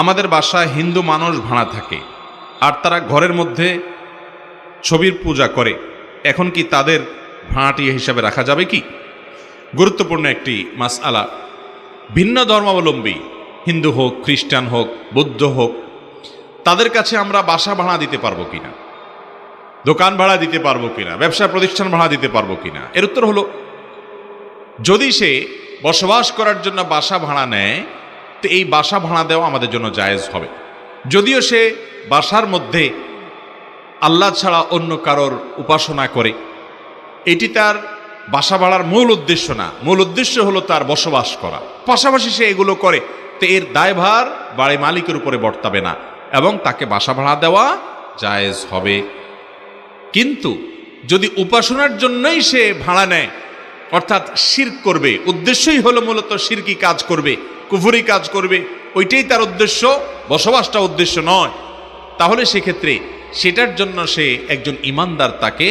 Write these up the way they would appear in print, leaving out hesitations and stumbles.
আমাদের বাসায় হিন্দু মানুষ ভাড়া থাকে আর তারা ঘরের মধ্যে ছবির পূজা করে, এখন কি তাদের ভাড়াটি হিসাবে রাখা যাবে কি? গুরুত্বপূর্ণ একটি মাসআলা। ভিন্ন ধর্মাবলম্বী হিন্দু হোক, খ্রিস্টান হোক, বৌদ্ধ হোক, তাদের কাছে আমরা বাসা ভাড়া দিতে পারবো কিনা, দোকান ভাড়া দিতে পারবো কিনা, ব্যবসা প্রতিষ্ঠান ভাড়া দিতে পারবো কিনা? এর উত্তর হলো, যদি সে বসবাস করার জন্য বাসা ভাড়া নেয় তো এই বাসা ভাড়া দেওয়া আমাদের জন্য জায়েজ হবে। যদিও সে বাসার মধ্যে আল্লাহ ছাড়া অন্য কারোর উপাসনা করে, এটি তার বাসা ভাড়ার মূল উদ্দেশ্য না, মূল উদ্দেশ্য হলো তার বসবাস করা, পাশাপাশি সে এগুলো করে, তো এর দায়ভার বাড়ি মালিকের উপরে বর্তাবে না এবং তাকে বাসা ভাড়া দেওয়া জায়েজ হবে। কিন্তু যদি উপাসনার জন্যই সে ভাড়া নেয়, অর্থাৎ শিরক করবে, উদ্দেশ্যই হলো মূলত শিরকি কাজ করবে, কুফরি কাজ করবে, ওইটাই তার উদ্দেশ্য, বসবাসটা উদ্দেশ্য নয়, তাহলে সেক্ষেত্রে সেটার জন্য সে একজন ইমানদার তাকে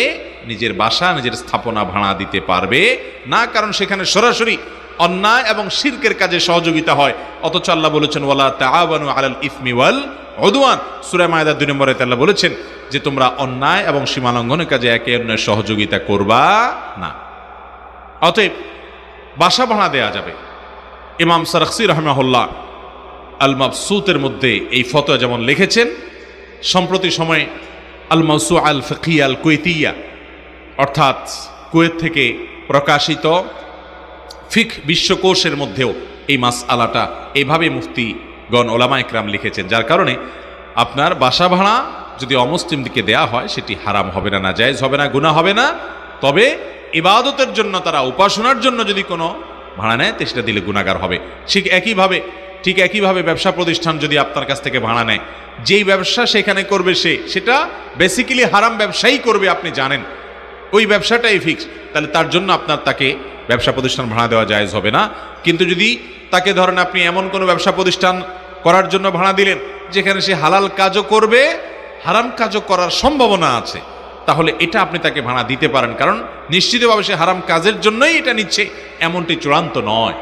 নিজের বাসা, নিজের স্থাপনা ভাড়া দিতে পারবে না, কারণ সেখানে সরাসরি অন্যায় এবং শিরকের কাজে সহযোগিতা হয়। অথচ আল্লাহ বলেছেন ওয়ালা তাআওয়ানু আলাল ইসমি ওয়াল উদওয়ান, সূরা মায়েদা 2 নম্বরে আল্লাহ বলেছেন যে তোমরা অন্যায় এবং সীমালঙ্ঘনের কাজে একে অন্যের সহযোগিতা করবা না। অতএব বাসা ভাড়া দেয়া যাবে। ইমাম সারখসি রাহিমাহুল্লাহ আল মাবসুতের মধ্যে এই ফতোয়া যেমন লিখেছেন, সম্প্রতি সময়ে আল মাওসুআ আল ফিকহিয়া আল কুয়েতিয়া, অর্থাৎ কুয়েত থেকে প্রকাশিত ফিকহ বিশ্বকোষের মধ্যেও এই মাসআলাটা এইভাবে মুফতিগণ ওলামা ইকরাম লিখেছেন, যার কারণে আপনার বাসা ভাড়া যদি অমুসলিমদেরকে দেয়া হয় সেটি হারাম হবে না, নাজায়েজ হবে না, গুনাহ হবে না। তবে ইবাদতের জন্য, তারা উপাসনার জন্য যদি কোনো ভাড়া নেয় তো সেটা দিলে গুনাহগার হবে। ঠিক একইভাবে ব্যবসা প্রতিষ্ঠান যদি আপনার কাছ থেকে ভাড়া নেয়, যেই ব্যবসা সেখানে করবে সেটা বেসিক্যালি হারাম ব্যবসাই করবে, আপনি জানেন, ওই ব্যবসাটাই ফিক্স, তাহলে তার জন্য আপনার তাকে ব্যবসা প্রতিষ্ঠান ভাড়া দেওয়া জায়েজ হবে না। কিন্তু যদি তাকে ধরেন আপনি এমন কোনো ব্যবসা প্রতিষ্ঠান করার জন্য ভাড়া দিলেন যেখানে সে হালাল কাজও করবে, হারাম কাজও করার সম্ভাবনা আছে, তাহলে এটা আপনি তাকে ভাড়া দিতে পারেন, কারণ নিশ্চিতভাবে সে হারাম কাজের জন্যই এটা নিচ্ছে, এমনটি চূড়ান্ত নয়।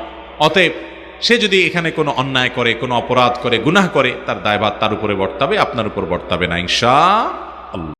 অতএব সে যদি এখানে কোনো অন্যায় করে, কোনো অপরাধ করে, গুনাহ করে, তার দায়ভার তার উপরে বর্তাবে, আপনার উপর বর্তাবে না ইনশাআল্লাহ।